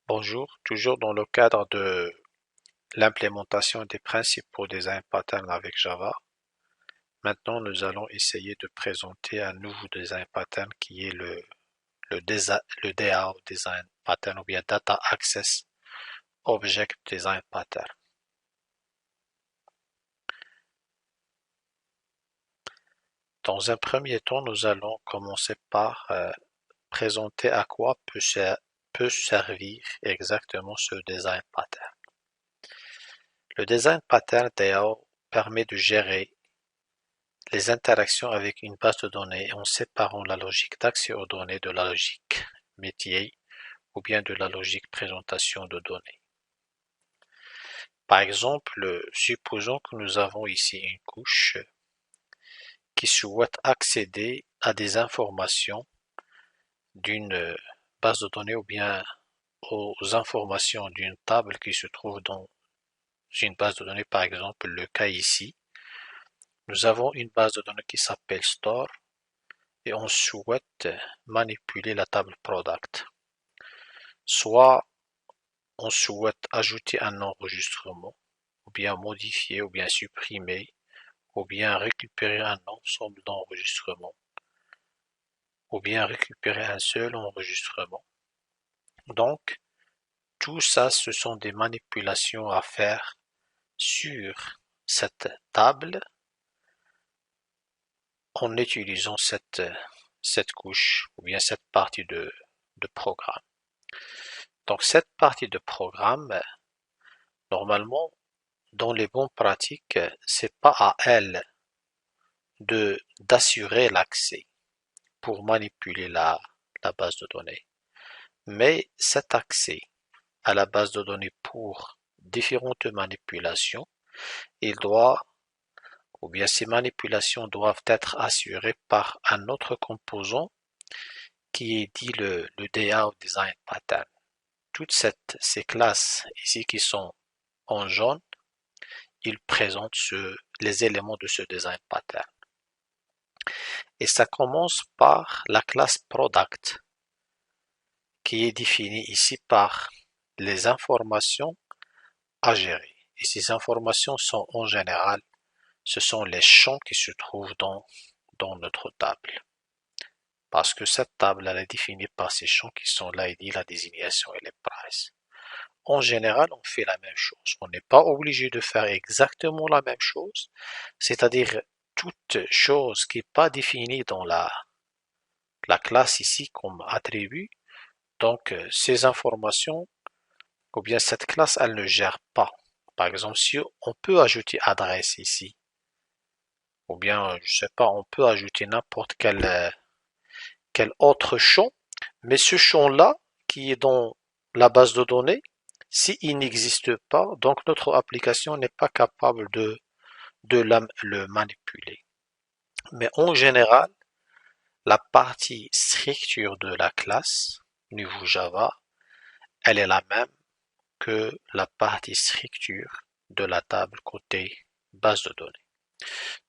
Bonjour, toujours dans le cadre de l'implémentation des principaux design patterns avec Java. Maintenant, nous allons essayer de présenter un nouveau design pattern qui est le DAO design pattern ou bien Data Access Object Design Pattern. Dans un premier temps, nous allons commencer par présenter à quoi peut servir exactement ce design pattern. Le design pattern DAO permet de gérer les interactions avec une base de données en séparant la logique d'accès aux données de la logique métier ou bien de la logique présentation de données. Par exemple, supposons que nous avons ici une couche qui souhaite accéder à des informations d'une base de données ou bien aux informations d'une table qui se trouve dans une base de données, par exemple le cas ici. Nous avons une base de données qui s'appelle store et on souhaite manipuler la table product. Soit on souhaite ajouter un enregistrement, ou bien modifier, ou bien supprimer, ou bien récupérer un ensemble d'enregistrements, ou bien récupérer un seul enregistrement. Donc, tout ça, ce sont des manipulations à faire sur cette table en utilisant cette couche, ou bien cette partie de programme. Donc cette partie de programme, normalement, dans les bonnes pratiques, c'est pas à elle d'assurer l'accès pour manipuler la base de données. Mais cet accès à la base de données pour différentes manipulations, il doit, ou bien ces manipulations doivent être assurées par un autre composant qui est dit le DAO Design Pattern. Toutes ces classes ici qui sont en jaune, ils présentent les éléments de ce design pattern. Et ça commence par la classe product qui est définie ici par les informations à gérer. Et ces informations sont en général, ce sont les champs qui se trouvent dans notre table. Parce que cette table, elle est définie par ces champs qui sont l'ID, la désignation et les prices. En général, on fait la même chose. On n'est pas obligé de faire exactement la même chose, c'est-à-dire toute chose qui n'est pas définie dans la classe ici comme attribut. Donc, ces informations, ou bien cette classe, elle ne gère pas. Par exemple, si on peut ajouter adresse ici, ou bien, je sais pas, on peut ajouter n'importe quel autre champ, mais ce champ-là, qui est dans la base de données, s'il n'existe pas, donc notre application n'est pas capable de le manipuler. Mais en général, la partie structure de la classe, niveau Java, elle est la même que la partie structure de la table côté base de données.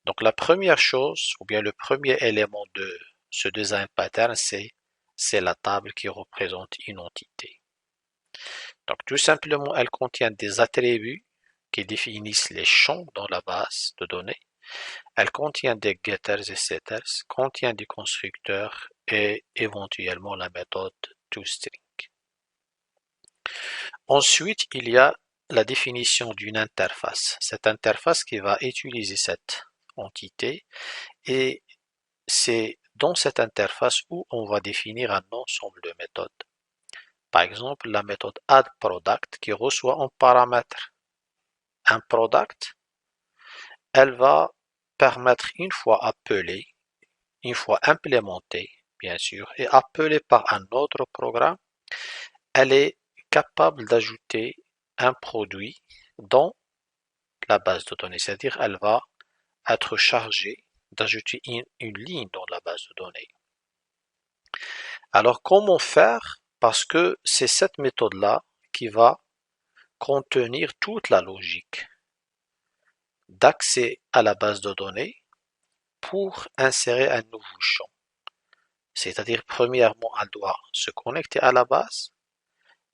Donc la première chose, ou bien le premier élément de ce design pattern, c'est la table qui représente une entité. Donc tout simplement, elle contient des attributs qui définissent les champs dans la base de données. Elle contient des getters et setters, contient des constructeurs et éventuellement la méthode toString. Ensuite, il y a la définition d'une interface. Cette interface qui va utiliser cette entité et c'est dans cette interface où on va définir un ensemble de méthodes. Par exemple, la méthode addProduct qui reçoit en paramètre un product, elle va permettre une fois appelée, une fois implémentée, bien sûr, et appelée par un autre programme, elle est capable d'ajouter un produit dans la base de données, c'est-à-dire elle va être chargée d'ajouter une ligne dans la base de données. Alors comment faire? Parce que c'est cette méthode-là qui va contenir toute la logique d'accès à la base de données pour insérer un nouveau champ. C'est-à-dire, premièrement, elle doit se connecter à la base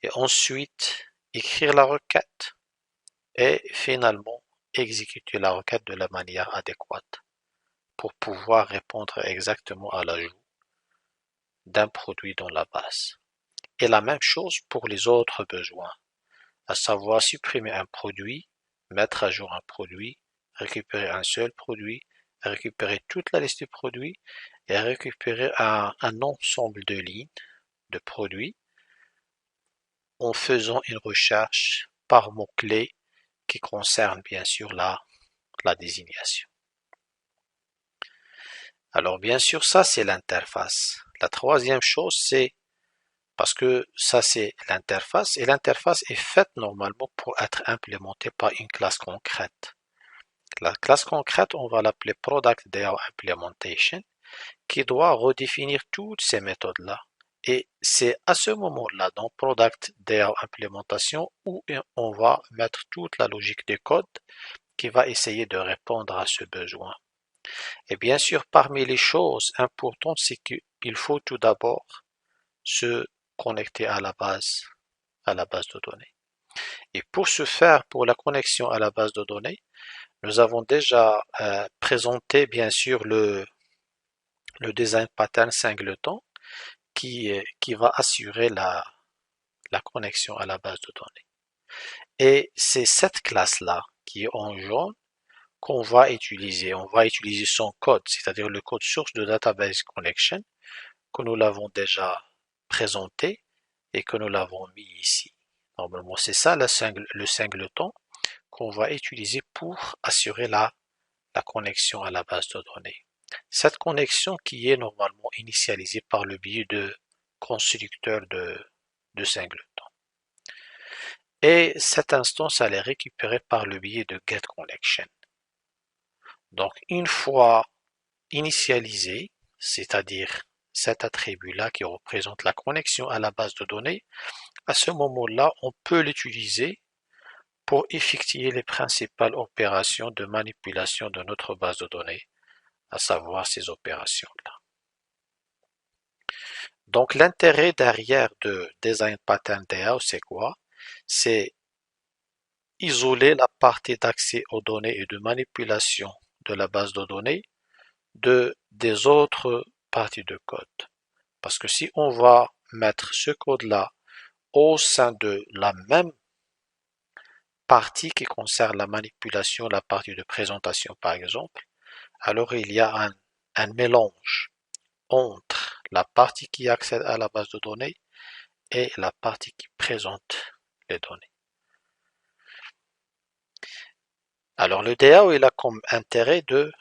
et ensuite écrire la requête et finalement exécuter la requête de la manière adéquate pour pouvoir répondre exactement à l'ajout d'un produit dans la base. Et la même chose pour les autres besoins, à savoir supprimer un produit, mettre à jour un produit, récupérer un seul produit, récupérer toute la liste de produits et récupérer un ensemble de lignes de produits en faisant une recherche par mots-clés qui concerne bien sûr la désignation. Alors bien sûr, ça c'est l'interface. La troisième chose, c'est parce que ça c'est l'interface et l'interface est faite normalement pour être implémentée par une classe concrète. La classe concrète, on va l'appeler Product DAO Implementation, qui doit redéfinir toutes ces méthodes-là. Et c'est à ce moment-là, dans Product DAO Implementation, où on va mettre toute la logique de code qui va essayer de répondre à ce besoin. Et bien sûr, parmi les choses importantes, c'est qu'il faut tout d'abord se connecter à la base de données. Et pour ce faire, pour la connexion à la base de données, nous avons déjà présenté bien sûr le design pattern singleton qui va assurer la connexion à la base de données. Et c'est cette classe-là qui est en jaune qu'on va utiliser. On va utiliser son code, c'est-à-dire le code source de database connection que nous l'avons déjà présenté et que nous l'avons mis ici. Normalement, c'est ça le singleton qu'on va utiliser pour assurer la connexion à la base de données. Cette connexion qui est normalement initialisée par le biais de constructeur de singleton. Et cette instance, elle est récupérée par le biais de getConnection. Donc, une fois initialisé, c'est-à-dire cet attribut-là qui représente la connexion à la base de données, à ce moment-là, on peut l'utiliser pour effectuer les principales opérations de manipulation de notre base de données, à savoir ces opérations-là. Donc l'intérêt derrière de Design Pattern DAO, c'est quoi? C'est isoler la partie d'accès aux données et de manipulation de la base de données des autres parties de code. Parce que si on va mettre ce code-là au sein de la même partie qui concerne la manipulation, la partie de présentation par exemple, alors il y a un mélange entre la partie qui accède à la base de données et la partie qui présente les données. Alors le DAO il a comme intérêt de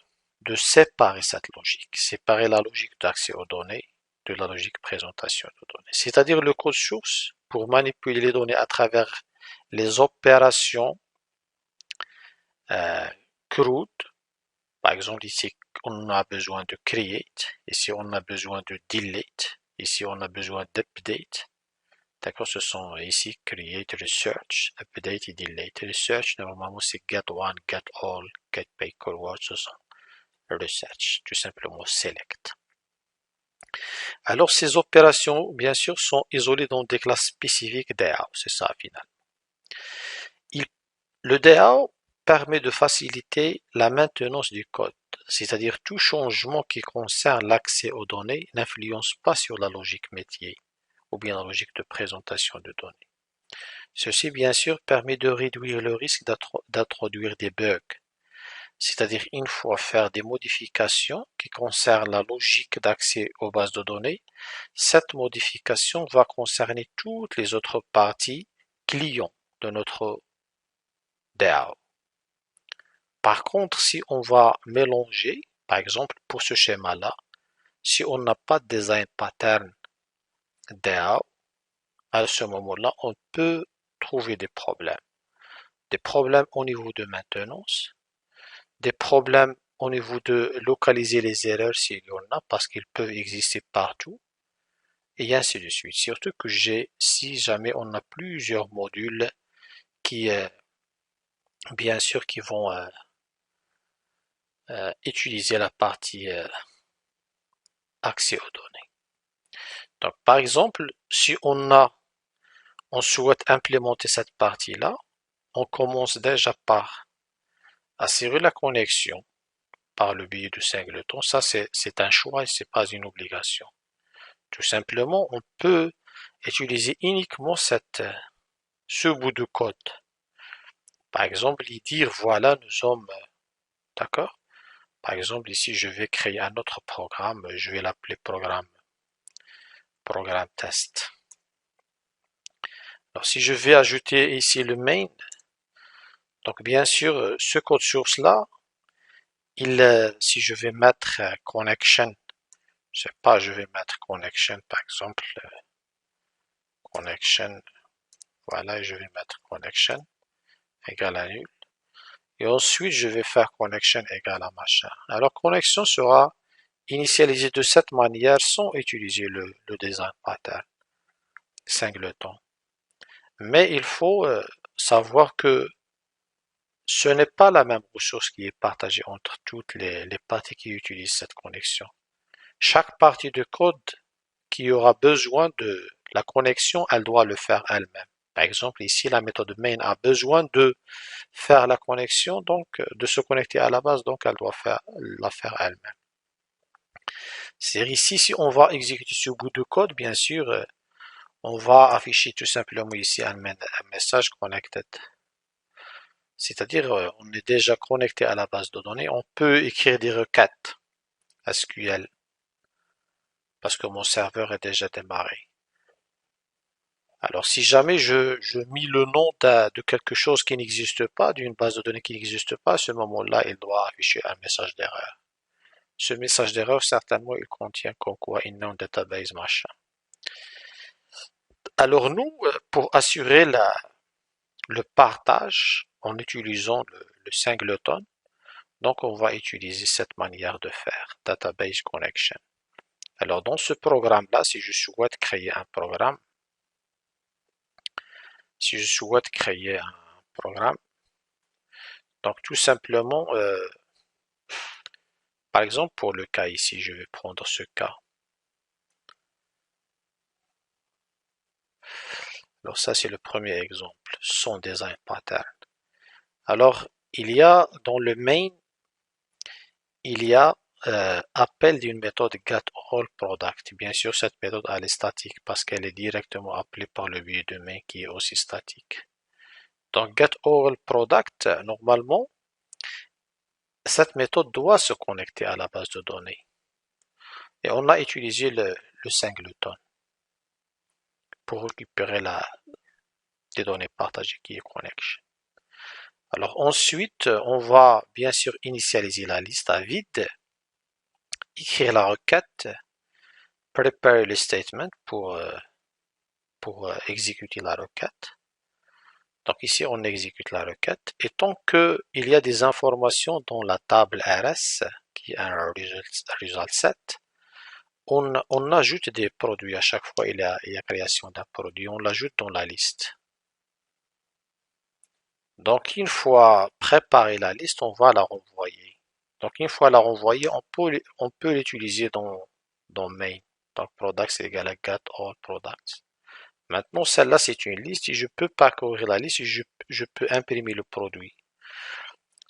séparer cette logique, séparer la logique d'accès aux données de la logique présentation de données. C'est-à-dire le code source pour manipuler les données à travers les opérations CRUD. Par exemple ici on a besoin de create, ici on a besoin de delete, ici on a besoin d'update. D'accord, ce sont ici create, research, update et delete. Research, normalement c'est get one, get all, get by keyword, ce sont research, tout simplement select. Alors ces opérations, bien sûr, sont isolées dans des classes spécifiques DAO, c'est ça finalement. Le DAO permet de faciliter la maintenance du code, c'est-à-dire tout changement qui concerne l'accès aux données n'influence pas sur la logique métier ou bien la logique de présentation de données. Ceci, bien sûr, permet de réduire le risque d'introduire des bugs, c'est-à-dire une fois faire des modifications qui concernent la logique d'accès aux bases de données, cette modification va concerner toutes les autres parties clients de notre DAO. Par contre, si on va mélanger, par exemple pour ce schéma-là, si on n'a pas de design pattern DAO, à ce moment-là, on peut trouver des problèmes. Des problèmes au niveau de maintenance, des problèmes au niveau de localiser les erreurs s'il y en a, parce qu'ils peuvent exister partout, et ainsi de suite. Surtout que si jamais on a plusieurs modules qui, bien sûr, qui vont utiliser la partie accès aux données. Donc, par exemple, si on a on souhaite implémenter cette partie-là, on commence déjà par assurer la connexion par le biais du singleton. Ça, c'est un choix et c'est pas une obligation. Tout simplement, on peut utiliser uniquement ce bout de code. Par exemple, y dire voilà, nous sommes d'accord. Par exemple, ici, je vais créer un autre programme. Je vais l'appeler programme test. Alors, si je vais ajouter ici le main, donc bien sûr, ce code source là, si je vais mettre connection, je sais pas, je vais mettre connection par exemple, connection, voilà, je vais mettre connection égale à nul. Et ensuite, je vais faire connection égale à machin. Alors, connexion sera initialisée de cette manière sans utiliser le design pattern singleton. Mais il faut savoir que ce n'est pas la même ressource qui est partagée entre toutes les parties qui utilisent cette connexion. Chaque partie de code qui aura besoin de la connexion, elle doit le faire elle-même. Par exemple, ici, la méthode main a besoin de faire la connexion, donc de se connecter à la base, donc elle doit la faire elle-même. C'est-à-dire ici, si on va exécuter ce bout de code, bien sûr, on va afficher tout simplement ici un message connected. C'est-à-dire, on est déjà connecté à la base de données. On peut écrire des requêtes SQL parce que mon serveur est déjà démarré. Alors, si jamais je mis le nom de quelque chose qui n'existe pas, d'une base de données qui n'existe pas, à ce moment-là, il doit afficher un message d'erreur. Ce message d'erreur, certainement, il contient comme quoi unknown database machin. Alors nous, pour assurer le partage en utilisant le singleton, donc on va utiliser cette manière de faire, database connection. Alors dans ce programme-là, si je souhaite créer un programme, donc tout simplement, par exemple pour le cas ici, je vais prendre ce cas. Alors ça c'est le premier exemple, son design pattern. Alors il y a dans le main, il y a appel d'une méthode getAllProduct. Bien sûr, cette méthode elle est statique parce qu'elle est directement appelée par le biais de main qui est aussi statique. Donc getAllProduct, normalement, cette méthode doit se connecter à la base de données. Et on a utilisé le singleton pour récupérer des données partagées qui est connection. Alors ensuite, on va bien sûr initialiser la liste à vide, écrire la requête, préparer le statement pour exécuter la requête. Donc ici, on exécute la requête. Et tant qu'il y a des informations dans la table RS, qui est un result set, on ajoute des produits. À chaque fois, il y a création d'un produit. On l'ajoute dans la liste. Donc, une fois préparé la liste, on va la renvoyer. Donc, une fois la renvoyée, on peut l'utiliser dans main. Donc, products c'est égal à get all products. Maintenant, celle-là, c'est une liste et je peux parcourir la liste et je peux imprimer le produit.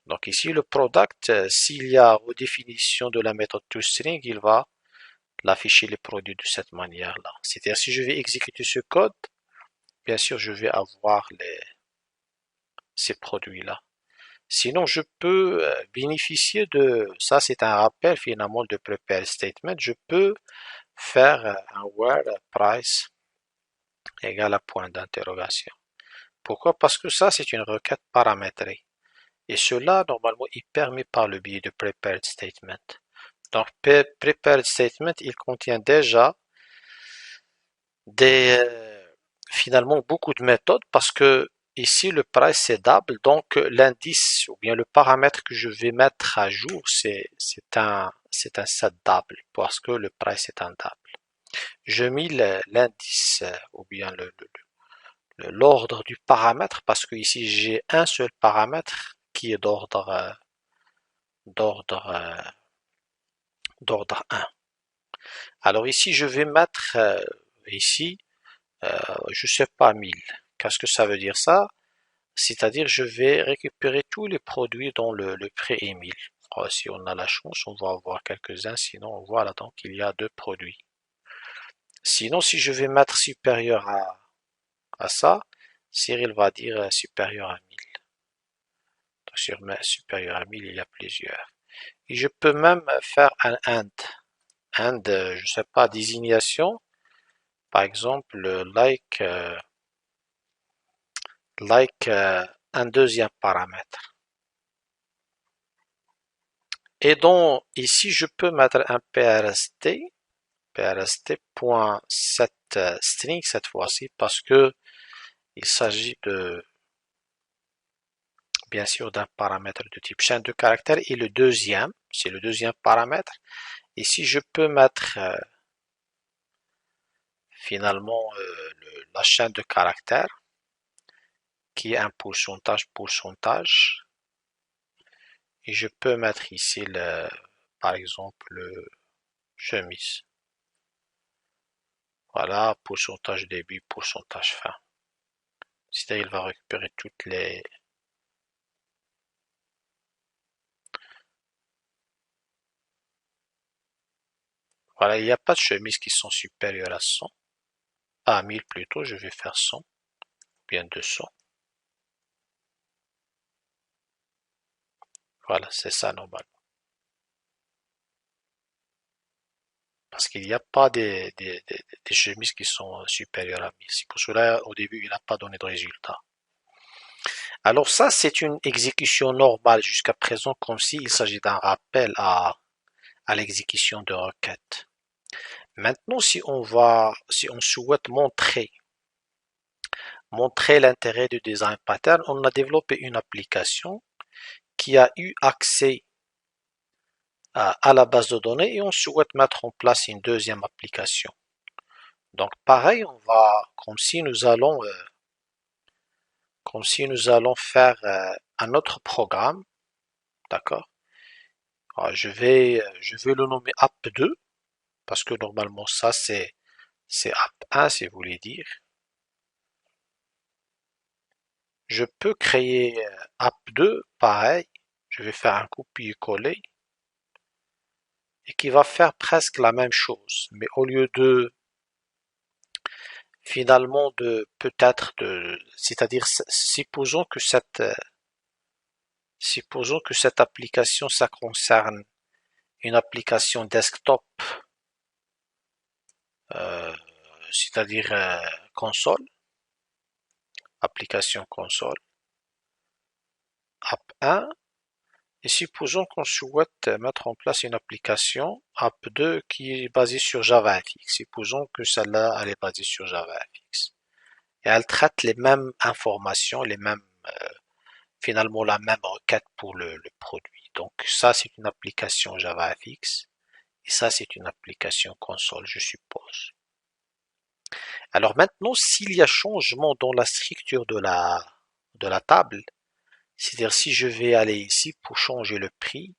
Donc ici, le product, s'il y a redéfinition de la méthode toString, il va l'afficher les produits de cette manière-là. C'est-à-dire, si je vais exécuter ce code, bien sûr, je vais avoir ces produits-là. Sinon, je peux bénéficier ça c'est un rappel finalement de prepare statement, je peux faire un where price égale à point d'interrogation. Pourquoi? Parce que ça, c'est une requête paramétrée. Et cela, normalement, est permis par le biais de prepared statement. Donc, prepared statement, il contient déjà finalement beaucoup de méthodes parce que ici, le price, c'est double. Donc, l'indice ou bien le paramètre que je vais mettre à jour, c'est un set double parce que le price est un double. Je mis l'indice ou bien l'ordre du paramètre parce que ici j'ai un seul paramètre qui est d'ordre 1. Alors ici je vais mettre ici je sais pas, 1000. Qu'est-ce que ça veut dire ça? C'est-à-dire, je vais récupérer tous les produits dont le prix est 1000. Si on a la chance, on va avoir quelques-uns. Sinon, voilà, donc il y a deux produits. Sinon, si je vais mettre supérieur à ça, Cyril va dire supérieur à 1000. Donc, supérieur à 1000, il y a plusieurs. Et je peux même faire un AND. AND, je sais pas, désignation. Par exemple, un deuxième paramètre. Et donc, ici, je peux mettre un PRST.setString cette fois-ci, parce que il s'agit bien sûr, d'un paramètre de type chaîne de caractères. Et le deuxième, c'est le deuxième paramètre. Ici, je peux mettre finalement la chaîne de caractères, qui est un pourcentage. Et je peux mettre ici, par exemple, le chemise. Voilà, pourcentage début, pourcentage fin. C'est-à-dire, il va récupérer toutes les... Voilà, il n'y a pas de chemises qui sont supérieures à 100. À 1000 plutôt, je vais faire 100, bien 200. Voilà, c'est ça normalement. Parce qu'il n'y a pas des chemises qui sont supérieures à 1000. C'est pour cela, au début, il n'a pas donné de résultat. Alors ça, c'est une exécution normale jusqu'à présent, comme s'il s'agit d'un rappel à l'exécution de requête. Maintenant, si on souhaite montrer l'intérêt du design pattern, on a développé une application qui a eu accès à la base de données et on souhaite mettre en place une deuxième application. Donc pareil, on va comme si nous allons faire un autre programme, d'accord? Je vais le nommer app2 parce que normalement ça c'est app1 si vous voulez dire. Je peux créer app2 pareil, je vais faire un copier-coller et qui va faire presque la même chose, mais au lieu de finalement c'est-à-dire supposons que cette application ça concerne une application desktop, euh, c'est-à-dire console, application console, app 1, et supposons qu'on souhaite mettre en place une application app 2 qui est basée sur JavaFX. Supposons que celle-là, elle est basée sur JavaFX. Et elle traite les mêmes informations, finalement la même requête pour le produit. Donc ça, c'est une application JavaFX. Et ça, c'est une application console, je suppose. Alors maintenant, s'il y a changement dans la structure de la table, c'est-à-dire si je vais aller ici pour changer le prix,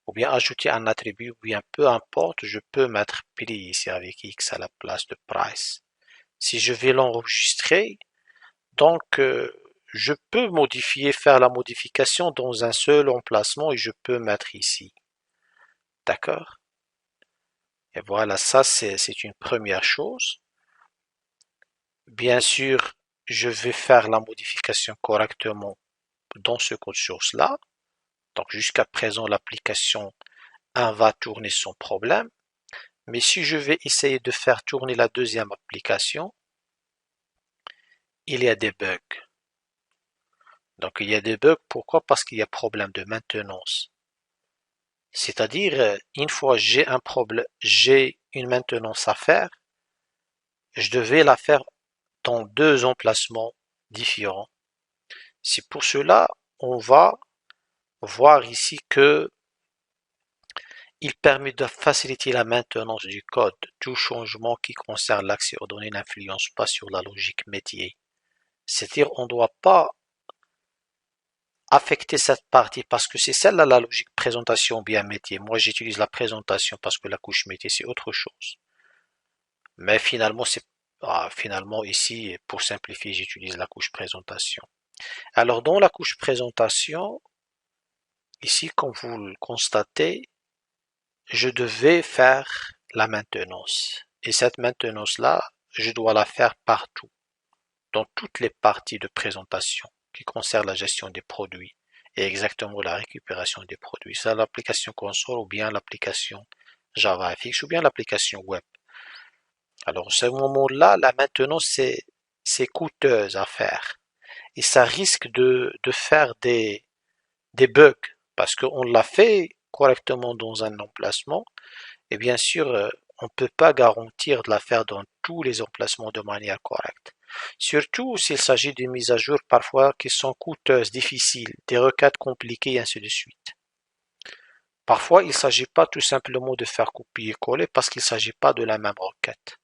ou bien ajouter un attribut, ou bien peu importe, je peux mettre prix ici avec X à la place de price. Si je vais l'enregistrer, donc je peux faire la modification dans un seul emplacement et je peux mettre ici. D'accord? Et voilà, ça c'est une première chose. Bien sûr, je vais faire la modification correctement dans ce code source-là. Donc jusqu'à présent, l'application 1 va tourner sans problème. Mais si je vais essayer de faire tourner la deuxième application, il y a des bugs. Donc il y a des bugs, pourquoi? Parce qu'il y a problème de maintenance. C'est-à-dire, une fois j'ai un problème, j'ai une maintenance à faire, je devais la faire dans deux emplacements différents. C'est pour cela, on va voir ici que il permet de faciliter la maintenance du code. Tout changement qui concerne l'accès aux données n'influence pas sur la logique métier. C'est-à-dire, on ne doit pas affecter cette partie parce que c'est celle-là la logique présentation bien métier. Moi, j'utilise la présentation parce que la couche métier, c'est autre chose. Mais finalement, Finalement, ici, pour simplifier, j'utilise la couche présentation. Alors, dans la couche présentation, ici, comme vous le constatez, je devais faire la maintenance. Et cette maintenance-là, je dois la faire partout, dans toutes les parties de présentation qui concernent la gestion des produits et exactement la récupération des produits. C'est l'application console ou bien l'application JavaFX ou bien l'application web. Alors, à ce moment-là, la maintenance, c'est coûteuse à faire. Et ça risque de faire des bugs parce qu'on l'a fait correctement dans un emplacement et bien sûr, on ne peut pas garantir de la faire dans tous les emplacements de manière correcte. Surtout s'il s'agit de mises à jour parfois qui sont coûteuses, difficiles, des requêtes compliquées et ainsi de suite. Parfois, il ne s'agit pas tout simplement de faire copier-coller parce qu'il ne s'agit pas de la même requête.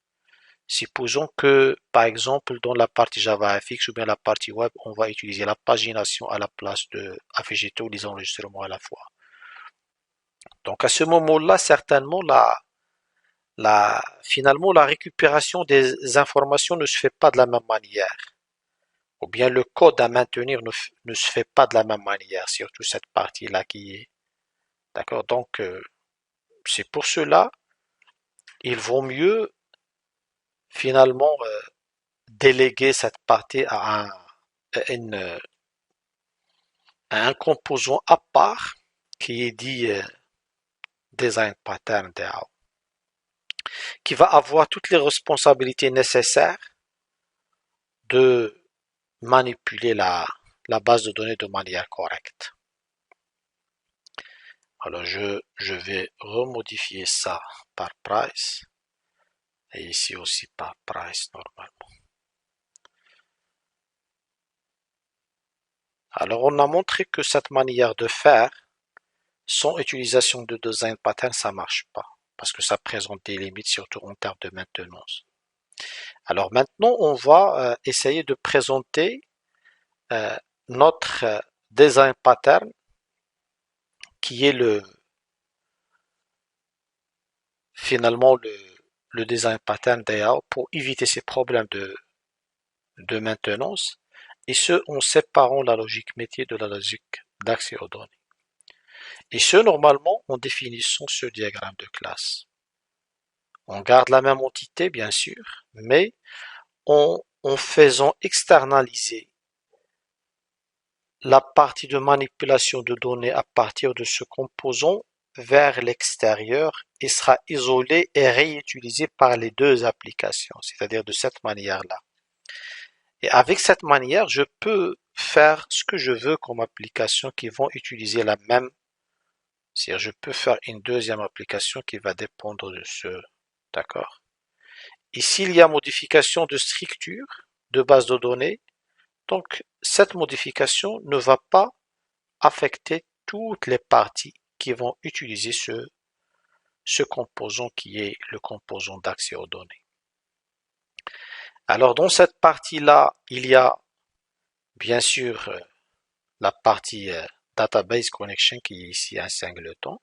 Supposons que, par exemple, dans la partie JavaFX ou bien la partie web, on va utiliser la pagination à la place de afficher tous les enregistrements à la fois. Donc à ce moment-là, certainement, finalement, la récupération des informations ne se fait pas de la même manière. Ou bien le code à maintenir ne se fait pas de la même manière, surtout cette partie-là qui est. D'accord? Donc, c'est pour cela, il vaut mieux finalement déléguer cette partie une, à un composant à part qui est dit Design Pattern DAO, qui va avoir toutes les responsabilités nécessaires de manipuler la base de données de manière correcte. Alors je vais remodifier ça par price et ici aussi par price normalement. Alors on a montré que cette manière de faire sans utilisation de design pattern ça marche pas parce que ça présente des limites surtout en termes de maintenance. Alors maintenant on va essayer de présenter notre design pattern qui est finalement le design pattern DAO pour éviter ces problèmes de maintenance et ce en séparant la logique métier de la logique d'accès aux données. Et ce normalement en définissant ce diagramme de classe. On garde la même entité bien sûr, mais en faisant externaliser la partie de manipulation de données à partir de ce composant vers l'extérieur et sera isolé et réutilisé par les deux applications, c'est-à-dire de cette manière-là. Et avec cette manière, je peux faire ce que je veux comme application qui vont utiliser la même, c'est-à-dire je peux faire une deuxième application qui va dépendre de ce, d'accord? Et s'il y a modification de structure de base de données, donc cette modification ne va pas affecter toutes les parties qui vont utiliser ce composant qui est le composant d'accès aux données. Alors dans cette partie-là, il y a bien sûr la partie database connection qui est ici un singleton.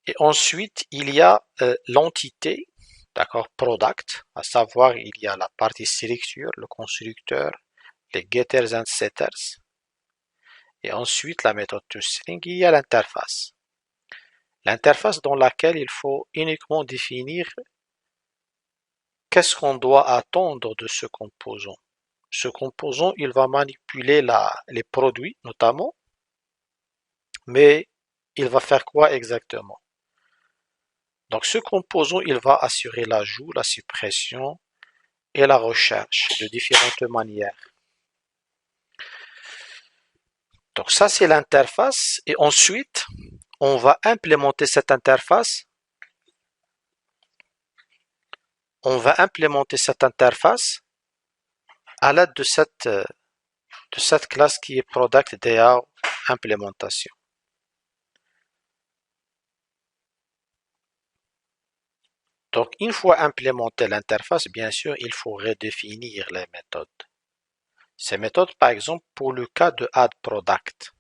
Et ensuite, il y a l'entité, d'accord, product, à savoir il y a la partie structure, le constructeur, les getters and setters. Et ensuite, la méthode toString, il y a l'interface. L'interface dans laquelle il faut uniquement définir qu'est-ce qu'on doit attendre de ce composant. Ce composant, il va manipuler les produits notamment, mais il va faire quoi exactement? Donc ce composant, il va assurer l'ajout, la suppression et la recherche de différentes manières. Donc ça, c'est l'interface. Et ensuite, on va implémenter cette interface. On va implémenter cette interface à l'aide de cette classe qui est Product DAO Implémentation. Donc, une fois implémentée l'interface, bien sûr, il faut redéfinir les méthodes. Ces méthodes, par exemple, pour le cas de addProduct,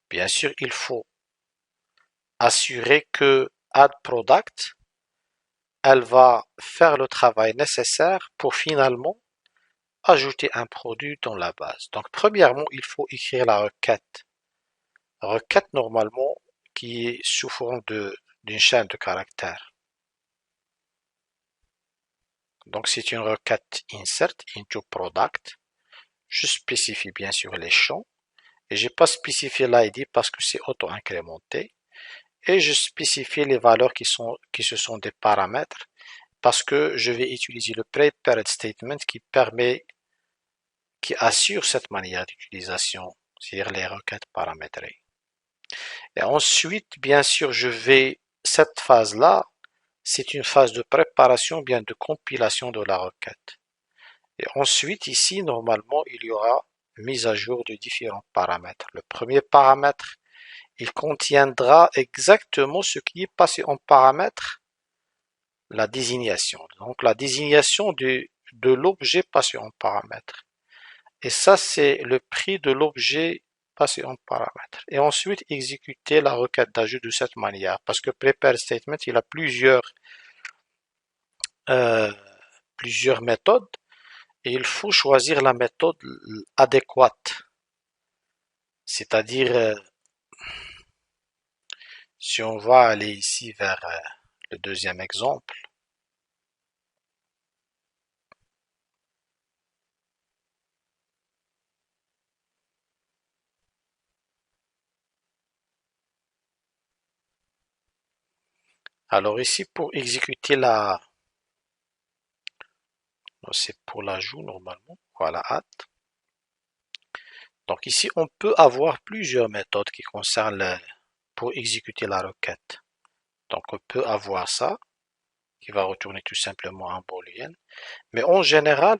bien sûr, il faut assurer que addProduct elle va faire le travail nécessaire pour finalement ajouter un produit dans la base. Donc, premièrement, il faut écrire la requête. Requête, normalement, qui est sous forme d'une chaîne de caractères. Donc, c'est une requête insert into product. Je spécifie bien sûr les champs. Et j'ai pas spécifié l'ID parce que c'est auto-incrémenté. Et je spécifie les valeurs qui se sont des paramètres parce que je vais utiliser le prepared statement qui assure cette manière d'utilisation, c'est-à-dire les requêtes paramétrées. Et ensuite, bien sûr, cette phase-là, c'est une phase de préparation, bien de compilation de la requête. Et ensuite, ici, normalement, il y aura mise à jour de différents paramètres. Le premier paramètre, il contiendra exactement ce qui est passé en paramètre, la désignation. Donc, la désignation de l'objet passé en paramètre. Et ça, c'est le prix de l'objet passé en paramètre. Et ensuite, exécuter la requête d'ajout de cette manière. Parce que prepare statement, il a euh, plusieurs méthodes. Et il faut choisir la méthode adéquate. C'est-à-dire, si on va aller ici vers le deuxième exemple, alors ici pour exécuter c'est pour l'ajout normalement, voilà, add. Donc ici on peut avoir plusieurs méthodes qui concernent pour exécuter la requête. Donc on peut avoir ça, qui va retourner tout simplement un boolean. Mais en général,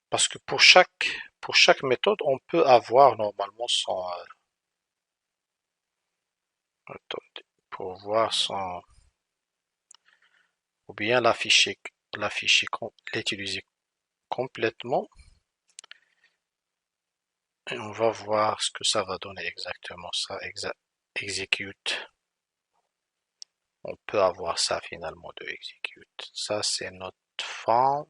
parce que pour chaque méthode, on peut avoir normalement pour voir son, ou bien l'utiliser complètement. Et on va voir ce que ça va donner exactement ça, execute. On peut avoir ça finalement de execute. Ça c'est notre found.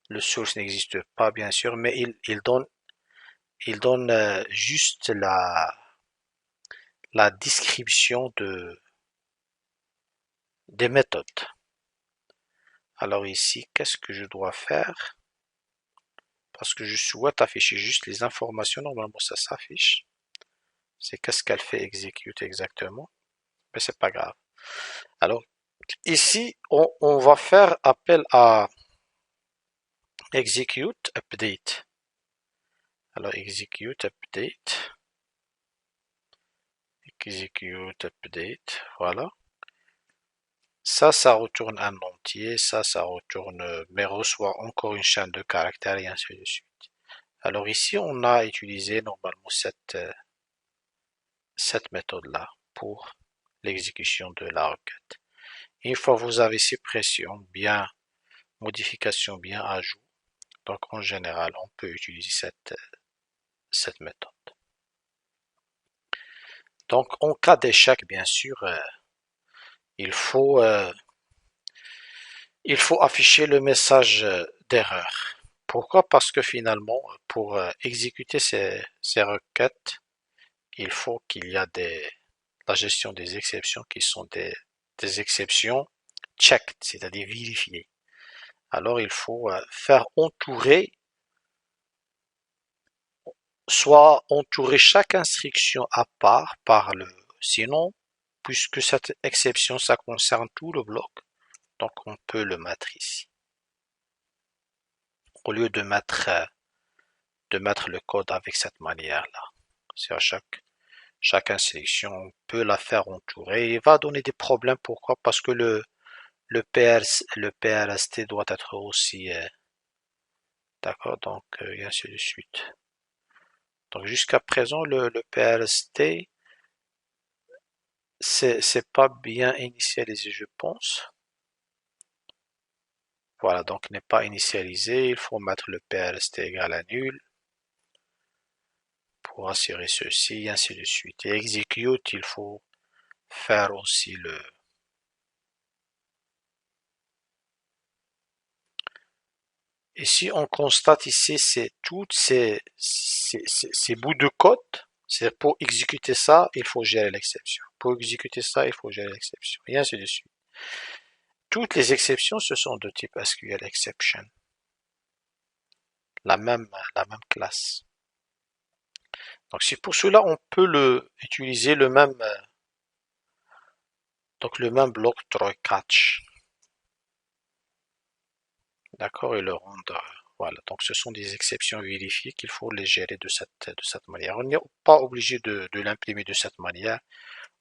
Le source n'existe pas bien sûr, mais il donne juste la description des méthodes. Alors ici, qu'est-ce que je dois faire? Parce que je souhaite afficher juste les informations, normalement ça s'affiche. C'est qu'est-ce qu'elle fait execute exactement, mais c'est pas grave. Alors ici, on va faire appel à execute update. Alors execute update, voilà. Ça retourne un entier, ça retourne, mais reçoit encore une chaîne de caractères et ainsi de suite. Alors ici, on a utilisé normalement cette méthode-là pour l'exécution de la requête. Une fois que vous avez suppression, bien modification, bien ajout, donc en général, on peut utiliser cette méthode. Donc en cas d'échec, bien sûr, il faut, euh, il faut afficher le message d'erreur. Pourquoi? Parce que finalement, pour exécuter ces requêtes, il faut qu'il y a la gestion des exceptions qui sont des exceptions checked, c'est-à-dire vérifiées. Alors il faut faire entourer, soit entourer chaque instruction à part par sinon, puisque cette exception, ça concerne tout le bloc, donc on peut le mettre ici. Au lieu de mettre le code avec cette manière-là. C'est à chaque instruction, on peut la faire entourer. Il va donner des problèmes. Pourquoi? Parce que le PRST doit être aussi d'accord, donc et ainsi de suite. Donc jusqu'à présent, le PRST, c'est pas bien initialisé, je pense. Voilà, donc n'est pas initialisé. Il faut mettre le PRST égal à nul pour assurer ceci, et ainsi de suite. Et execute, il faut faire aussi le... Ici, on constate ici, c'est toutes ces bouts de code. C'est pour exécuter ça, il faut gérer l'exception. Pour exécuter ça, il faut gérer l'exception. Et ainsi de suite. Toutes les exceptions, ce sont de type SQL exception. La même classe. Donc c'est pour cela on peut utiliser le même bloc try catch. D'accord, et le rendre. Voilà, donc ce sont des exceptions vérifiées qu'il faut les gérer de cette manière. On n'est pas obligé de l'imprimer de cette manière.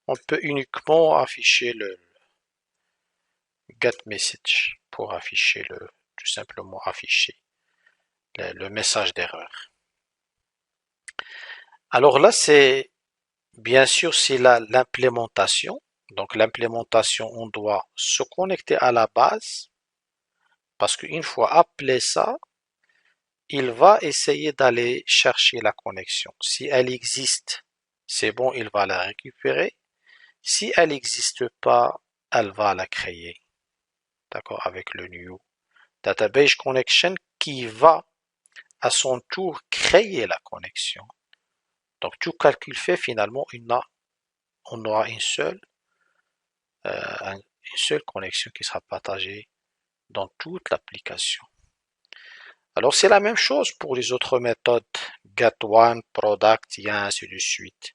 On peut uniquement afficher le get message pour afficher tout simplement afficher le message d'erreur. Alors là, c'est bien sûr c'est l'implémentation. Donc l'implémentation, on doit se connecter à la base parce qu'une fois appelé ça, il va essayer d'aller chercher la connexion. Si elle existe, c'est bon, il va la récupérer. Si elle n'existe pas, elle va la créer. D'accord, avec le new database connection qui va à son tour créer la connexion. Donc tout calcul fait, finalement, on aura une seule connexion qui sera partagée dans toute l'application. Alors c'est la même chose pour les autres méthodes, get1, product, et ainsi de suite.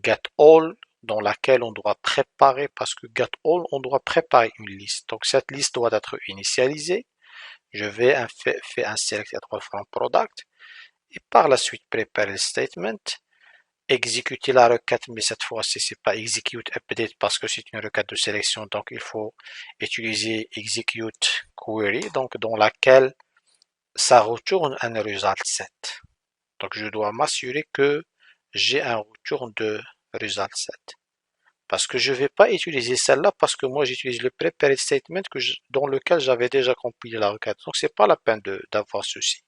Get_all, dans laquelle on doit préparer, parce que get_all, on doit préparer une liste. Donc cette liste doit être initialisée. Je vais faire un select from product, et par la suite préparer le statement, exécuter la requête, mais cette fois-ci c'est pas execute update parce que c'est une requête de sélection, donc il faut utiliser execute query, donc dans laquelle ça retourne un result set. Donc je dois m'assurer que j'ai un retour de result set. Parce que je ne vais pas utiliser celle-là parce que moi j'utilise le prepared statement dans lequel j'avais déjà compilé la requête. Donc c'est pas la peine d'avoir ceci.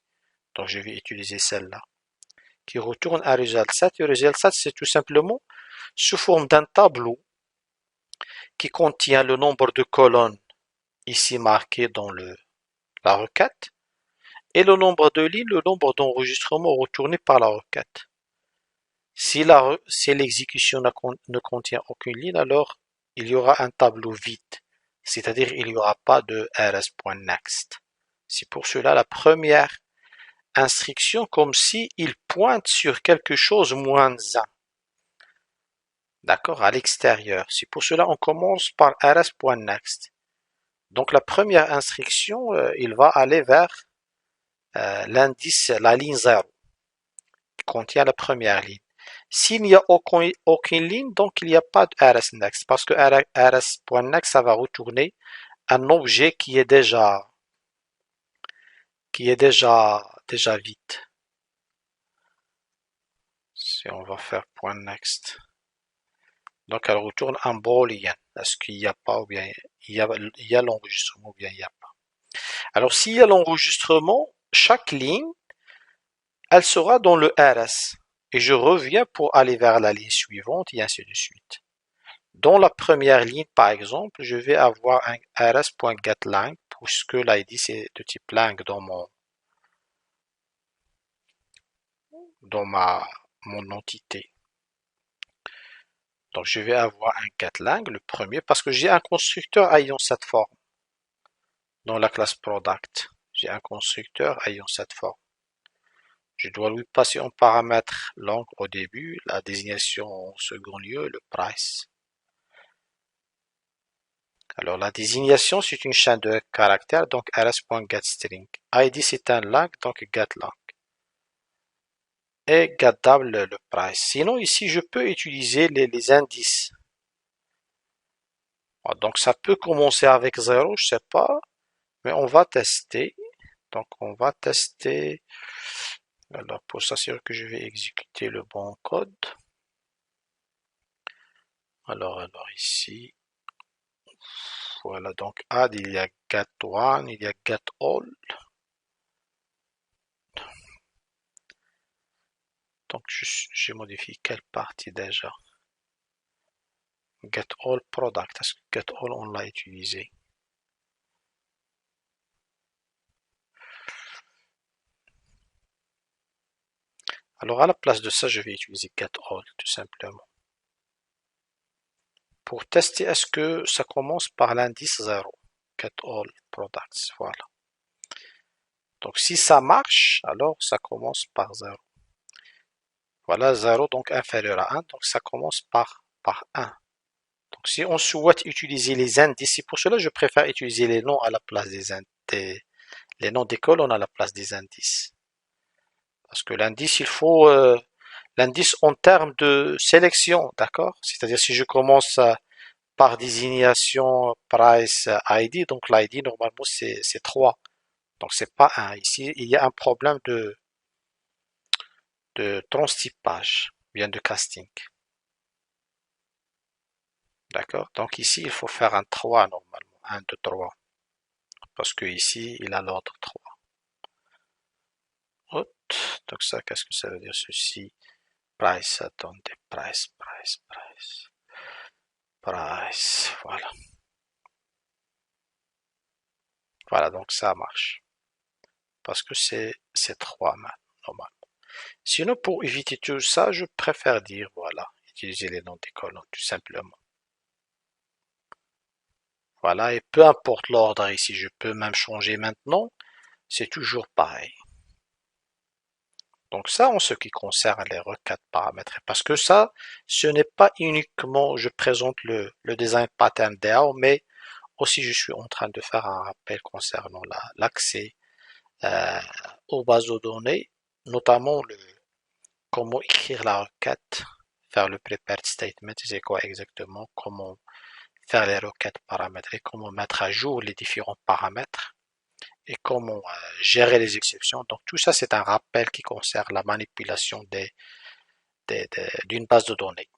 Donc je vais utiliser celle-là qui retourne un result set. Le result set c'est tout simplement sous forme d'un tableau qui contient le nombre de colonnes ici marquées dans la requête et le nombre de lignes, le nombre d'enregistrements retournés par la requête. Si l'exécution ne contient aucune ligne, alors il y aura un tableau vide, c'est-à-dire il n'y aura pas de rs.next. C'est pour cela la première instruction comme si il pointe sur quelque chose moins 1. D'accord, à l'extérieur. C'est pour cela on commence par rs.next. Donc la première instruction, il va aller vers l'indice, la ligne 0, qui contient la première ligne. S'il n'y a aucune ligne, donc il n'y a pas de rs.next, parce que rs.next, ça va retourner un objet qui est déjà vide. Si on va faire .next, donc elle retourne un boolean. Est-ce qu'il n'y a pas ou bien il y a l'enregistrement ou bien il n'y a pas. Alors s'il y a l'enregistrement, chaque ligne, elle sera dans le rs. Et je reviens pour aller vers la ligne suivante et ainsi de suite. Dans la première ligne, par exemple, je vais avoir un rs.getLang puisque l'id c'est de type lang dans mon entité. Donc je vais avoir un getLang, le premier, parce que j'ai un constructeur ayant cette forme. Dans la classe product, j'ai un constructeur ayant cette forme. Je dois lui passer en paramètre lang au début, la désignation en second lieu, le price. Alors la désignation c'est une chaîne de caractères, donc rs.getString. id c'est un lang, donc getLang. Et getDouble le price. Sinon ici je peux utiliser les indices. Donc ça peut commencer avec 0, je sais pas, mais on va tester. Donc on va tester. Alors pour s'assurer que je vais exécuter le bon code. Alors ici, voilà, donc add, il y a get1, il y a get_all. Donc j'ai modifié quelle partie déjà? Get all product. Est-ce que get all on l'a utilisé? Alors à la place de ça, je vais utiliser get all tout simplement. Pour tester, est-ce que ça commence par l'indice 0? Get all products, voilà. Donc si ça marche, alors ça commence par 0. Voilà, 0 donc inférieur à 1, donc ça commence par 1. Donc si on souhaite utiliser les indices, c'est pour cela que je préfère utiliser les noms à la place des indices. Les noms des colonnes à la place des indices. Parce que l'indice, il faut l'indice en termes de sélection, d'accord? C'est-à-dire si je commence par désignation price ID, donc l'ID normalement c'est 3. Donc c'est pas 1. Ici, il y a un problème de transtypage, bien de casting. D'accord? Donc ici, il faut faire un 3 normalement. 1, 2, 3. Parce que ici, il a l'ordre 3. Hop. Donc ça, qu'est-ce que ça veut dire ceci? Price, attendez, price. Price, voilà. Voilà, donc ça marche. Parce que c'est 3 normalement. Sinon, pour éviter tout ça, je préfère dire, voilà, utiliser les noms des colonnes, tout simplement. Voilà, et peu importe l'ordre ici, je peux même changer maintenant, c'est toujours pareil. Donc ça, en ce qui concerne les requêtes paramétrées, parce que ça, ce n'est pas uniquement, je présente le design pattern DAO, mais aussi je suis en train de faire un rappel concernant l'accès aux bases de données, notamment comment écrire la requête, faire le prepared statement, c'est quoi exactement, comment faire les requêtes paramétrées, comment mettre à jour les différents paramètres et comment gérer les exceptions. Donc tout ça, c'est un rappel qui concerne la manipulation d'une base de données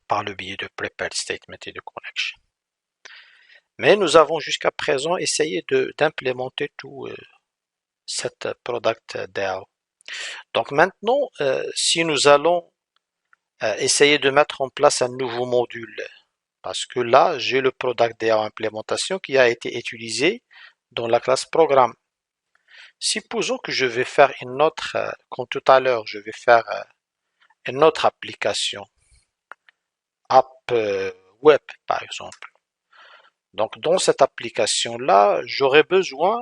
par le biais de prepared statement et de connection. Mais nous avons jusqu'à présent essayé d'implémenter tout cette product DAO. Donc maintenant, si nous allons essayer de mettre en place un nouveau module, parce que là, j'ai le product DAO implémentation qui a été utilisé dans la classe programme. Supposons que je vais faire une autre, comme tout à l'heure, je vais faire une autre application, app web par exemple. Donc dans cette application-là, j'aurai besoin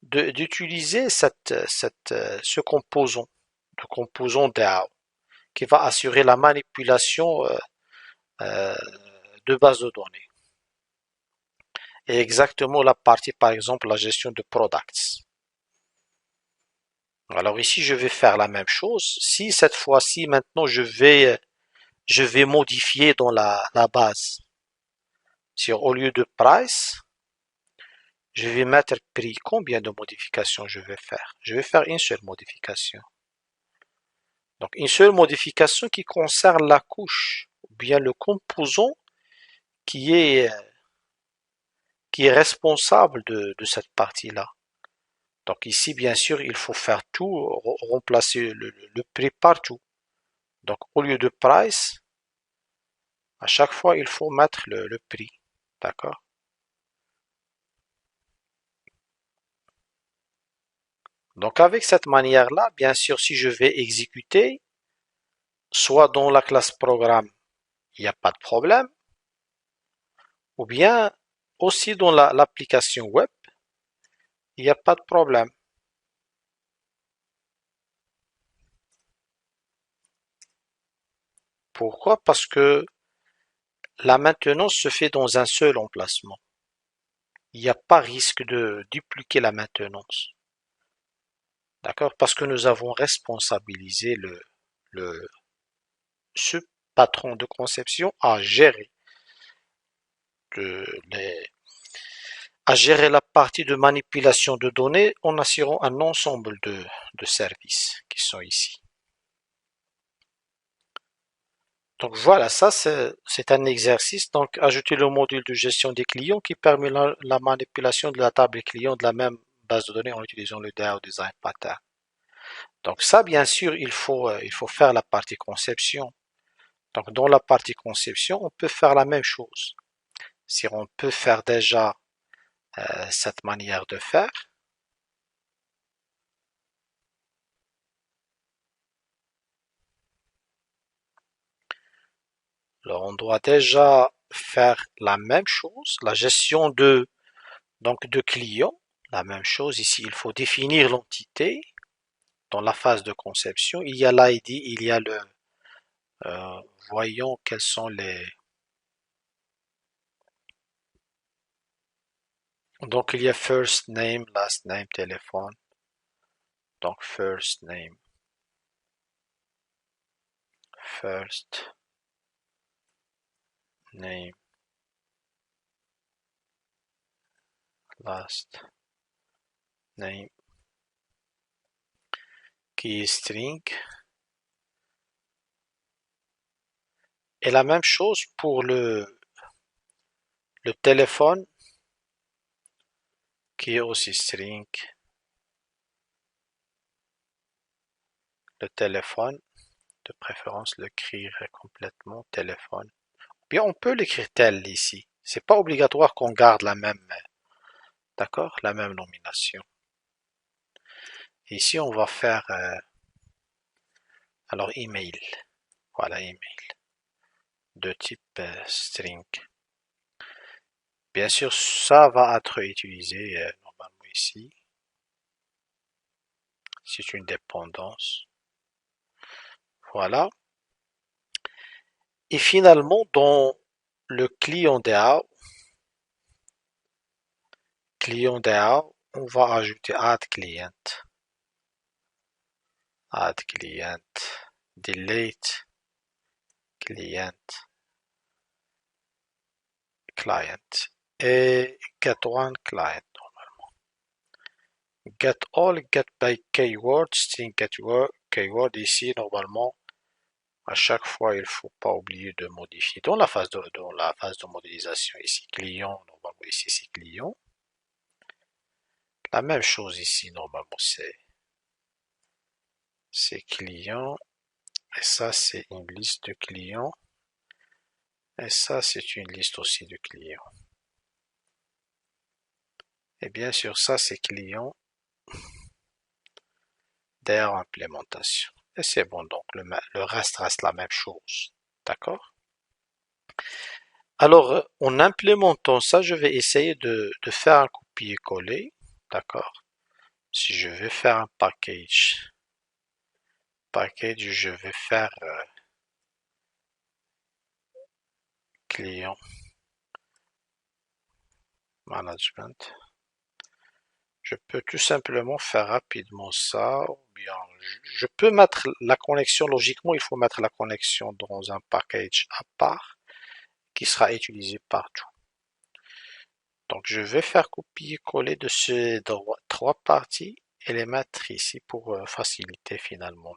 d'utiliser ce composant, le composant DAO, qui va assurer la manipulation euh, de base de données. Et exactement la partie, par exemple, la gestion de products. Alors ici, je vais faire la même chose. Si cette fois-ci, maintenant, je vais modifier dans la base. Si au lieu de price, je vais mettre prix. Combien de modifications je vais faire? Je vais faire une seule modification. Donc une seule modification qui concerne la couche, ou bien le composant qui est, qui est responsable de cette partie-là. Donc ici, bien sûr, il faut faire tout, remplacer le prix partout. Donc au lieu de price, à chaque fois, il faut mettre le prix. D'accord? Donc avec cette manière-là, bien sûr, si je vais exécuter, soit dans la classe programme, il n'y a pas de problème, ou bien aussi dans l'application web, il n'y a pas de problème. Pourquoi? Parce que la maintenance se fait dans un seul emplacement. Il n'y a pas risque de dupliquer la maintenance. D'accord? Parce que nous avons responsabilisé ce patron de conception à gérer la partie de manipulation de données en assurant un ensemble de services qui sont ici. Donc voilà, ça c'est un exercice. Donc ajouter le module de gestion des clients qui permet la manipulation de la table client de la même base de données en utilisant le DAO Design Pattern. Donc ça, bien sûr, il faut faire la partie conception. Donc dans la partie conception, on peut faire la même chose. Si on peut faire déjà cette manière de faire, alors on doit déjà faire la même chose, la gestion de clients. La même chose ici, il faut définir l'entité. Dans la phase de conception, il y a l'ID, il y a le voyons quels sont les. Donc il y a first name, last name, téléphone. Donc first name, first name, last name, qui est string. Et la même chose pour le téléphone, qui est aussi string. Le téléphone, de préférence l'écrire complètement téléphone. Bien, on peut l'écrire tel ici. C'est pas obligatoire qu'on garde la même, d'accord, la même nomination. Ici, on va faire alors email. Voilà, email de type string. Bien sûr, ça va être utilisé normalement ici. C'est une dépendance. Voilà. Et finalement, dans le client DAO, on va ajouter add client, delete client et get one client. Get all, get by keyword, string get keyword ici normalement. À chaque fois, il ne faut pas oublier de modifier. Dans la phase de modélisation ici, client, normalement ici c'est client. La même chose ici, normalement c'est client. Et ça c'est une liste de clients. Et ça c'est une liste aussi de clients. Et bien sûr, ça c'est client derrière implémentation. Et c'est bon, donc le reste la même chose. D'accord? Alors, en implémentant ça, je vais essayer de faire un copier-coller. D'accord? Si je vais faire un package, je vais faire client management. Je peux tout simplement faire rapidement ça, ou bien je peux mettre la connexion, logiquement il faut mettre la connexion dans un package à part qui sera utilisé partout. Donc je vais faire copier-coller de ces trois parties et les mettre ici pour faciliter finalement.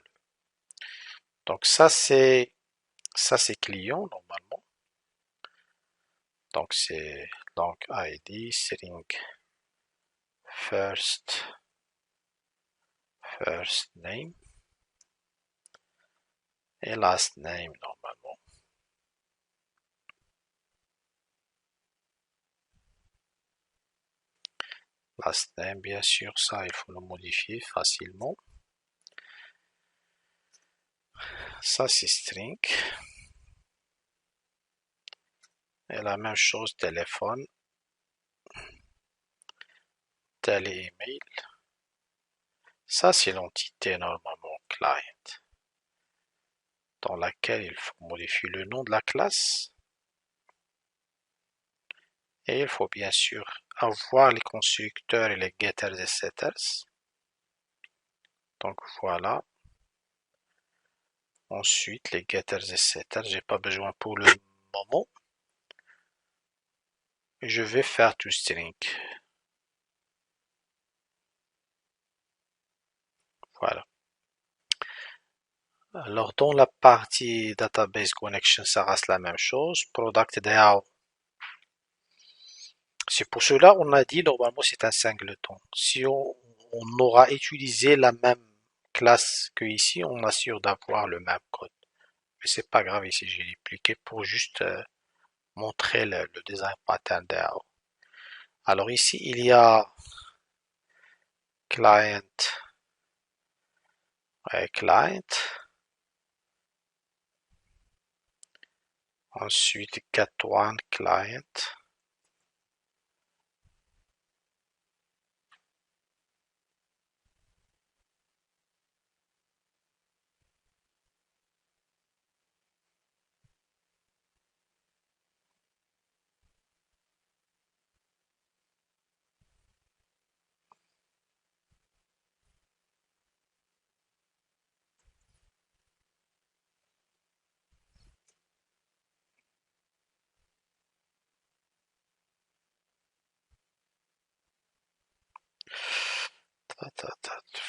Donc ça c'est client normalement. Donc c'est donc ID string first name et last name normalement. Last name, bien sûr, ça il faut le modifier facilement. Ça c'est string. Et la même chose téléphone, tel email. Ça c'est l'entité normalement client, dans laquelle il faut modifier le nom de la classe. Et il faut bien sûr avoir les constructeurs et les getters et setters. Donc voilà. Ensuite, les getters et setters, j'ai pas besoin pour le moment. Je vais faire toString. Voilà. Alors, dans la partie database connection, ça reste la même chose. Product DAO. C'est pour cela on a dit normalement c'est un singleton. Si on aura utilisé la même classe que ici, on assure d'avoir le même code. Mais c'est pas grave ici, j'ai dupliqué pour juste montrer le design pattern DAO. Alors ici, il y a client, client, ensuite get one client,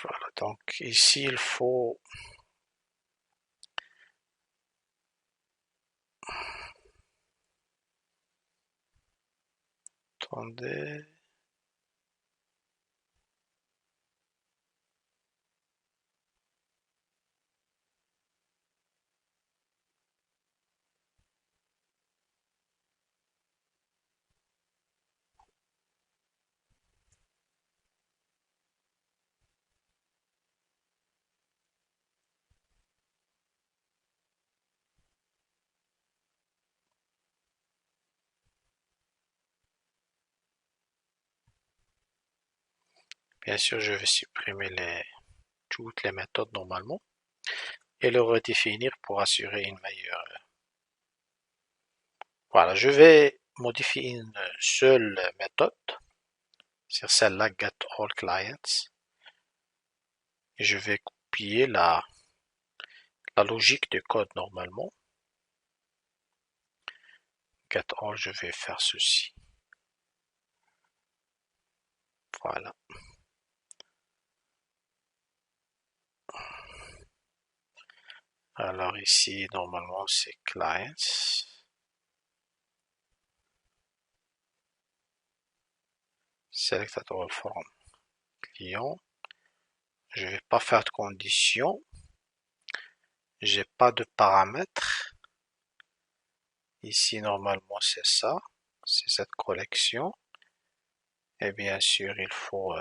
voilà. Donc ici, il faut attendez. Bien sûr, je vais supprimer toutes les méthodes normalement et le redéfinir pour assurer une meilleure. Voilà, je vais modifier une seule méthode, c'est celle-là, get all clients. Et je vais copier la logique de code normalement. Get all, je vais faire ceci. Voilà. Alors ici, normalement, c'est clients. Select all from client. Je vais pas faire de condition. J'ai pas de paramètres. Ici, normalement, c'est ça. C'est cette collection. Et bien sûr, il faut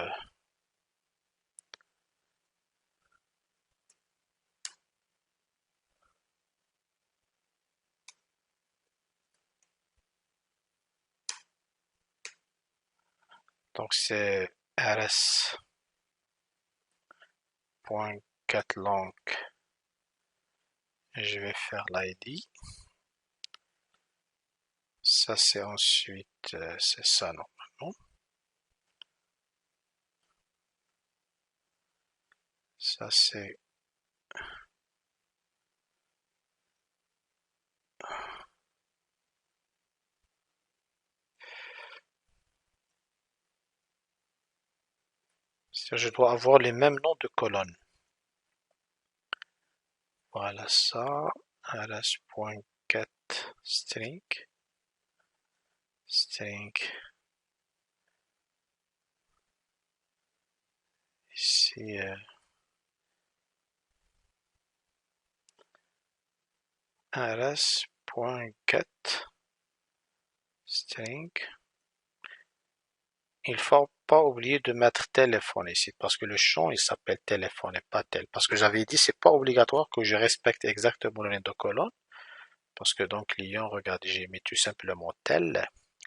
donc c'est rs.getLong. Je vais faire l'id. Ça c'est ensuite, c'est ça normalement. Ça c'est je dois avoir les mêmes noms de colonnes. Voilà ça. rs.getString. String. Ici rs.getString. Il faut pas oublier de mettre téléphone ici parce que le champ il s'appelle téléphone et pas tel. Parce que j'avais dit c'est pas obligatoire que je respecte exactement le nom de colonne. Parce que donc client, regardez, j'ai mis tout simplement tel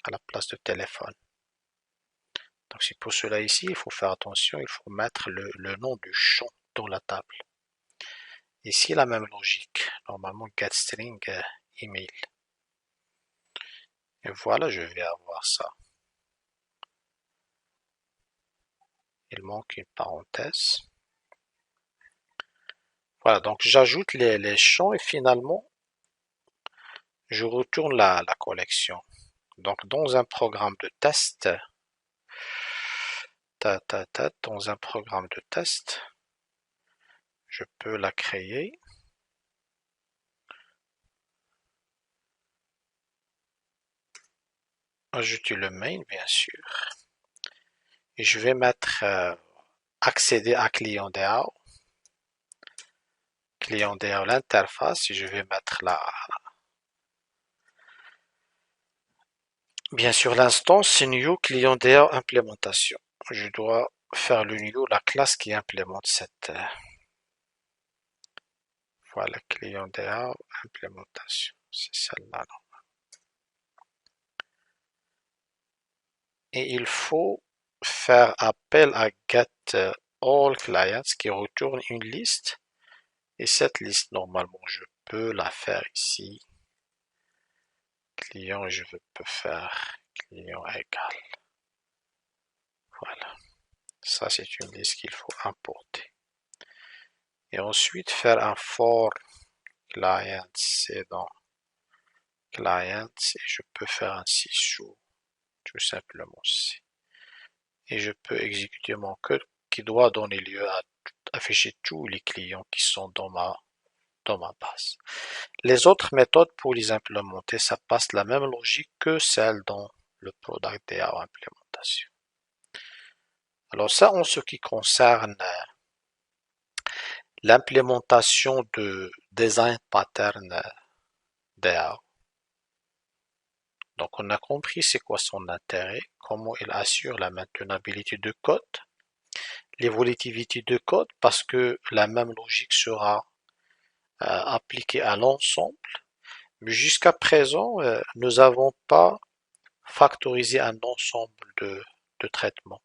à la place de téléphone. Donc c'est pour cela ici, il faut faire attention, il faut mettre le nom du champ dans la table. Ici la même logique. Normalement getString email. Et voilà, je vais avoir ça. Il manque une parenthèse. Voilà, donc j'ajoute les champs et finalement, je retourne la collection. Donc dans un programme de test, dans un programme de test, je peux la créer. Ajouter le main, bien sûr. Et je vais mettre accéder à client DAO. client DAO, l'interface, et je vais mettre là, bien sûr, l'instance, new client DAO implémentation. Je dois faire le new, la classe qui implémente cette, voilà, client DAO implémentation, c'est celle-là. Et il faut faire appel à get all clients qui retourne une liste. Et cette liste, normalement, je peux la faire ici. Client, je peux faire client égal. Voilà. Ça, c'est une liste qu'il faut importer. Et ensuite, faire un for client, c'est dans client, et je peux faire un sysou, tout simplement ici. Et je peux exécuter mon code qui doit donner lieu à afficher tous les clients qui sont dans ma base. Les autres méthodes pour les implémenter, ça passe la même logique que celle dans le product DAO implémentation. Alors ça, en ce qui concerne l'implémentation de design pattern DAO. Donc on a compris c'est quoi son intérêt, comment il assure la maintenabilité de code, l'évolutivité de code parce que la même logique sera appliquée à l'ensemble. Mais jusqu'à présent, nous n'avons pas factorisé un ensemble de traitements.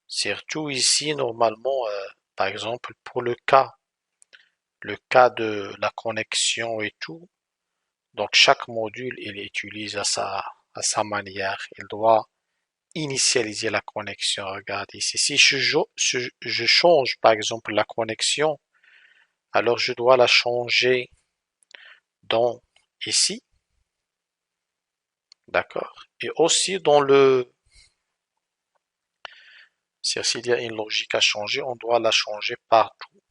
Surtout ici, normalement, par exemple, pour le cas de la connexion et tout, donc chaque module, il utilise à sa manière. Il doit initialiser la connexion. Regarde ici. Si je change, par exemple, la connexion, alors je dois la changer dans ici. D'accord. Et aussi dans s'il y a une logique à changer, on doit la changer partout.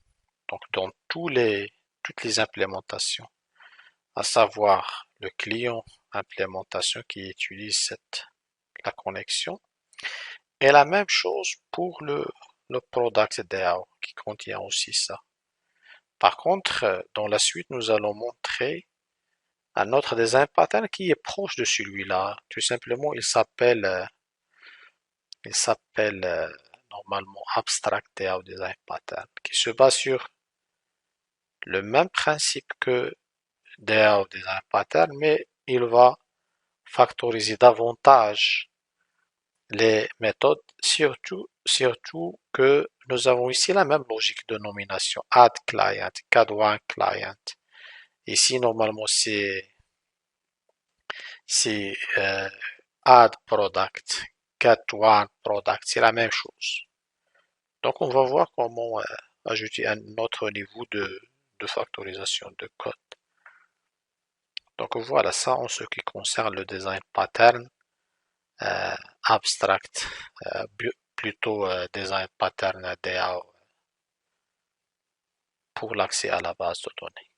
Donc dans toutes les implémentations, à savoir le client implémentation qui utilise la connexion. Et la même chose pour le product DAO qui contient aussi ça. Par contre, dans la suite, nous allons montrer un autre design pattern qui est proche de celui-là. Tout simplement, il s'appelle normalement Abstract DAO Design Pattern, qui se base sur le même principe que DAO Design Pattern, mais il va factoriser davantage les méthodes, surtout que nous avons ici la même logique de nomination, add client, add one client. Ici, normalement, c'est add product, get one product, c'est la même chose. Donc, on va voir comment ajouter un autre niveau de factorisation de code. Donc, voilà ça en ce qui concerne le design pattern abstract, plutôt design pattern DAO pour l'accès à la base de données.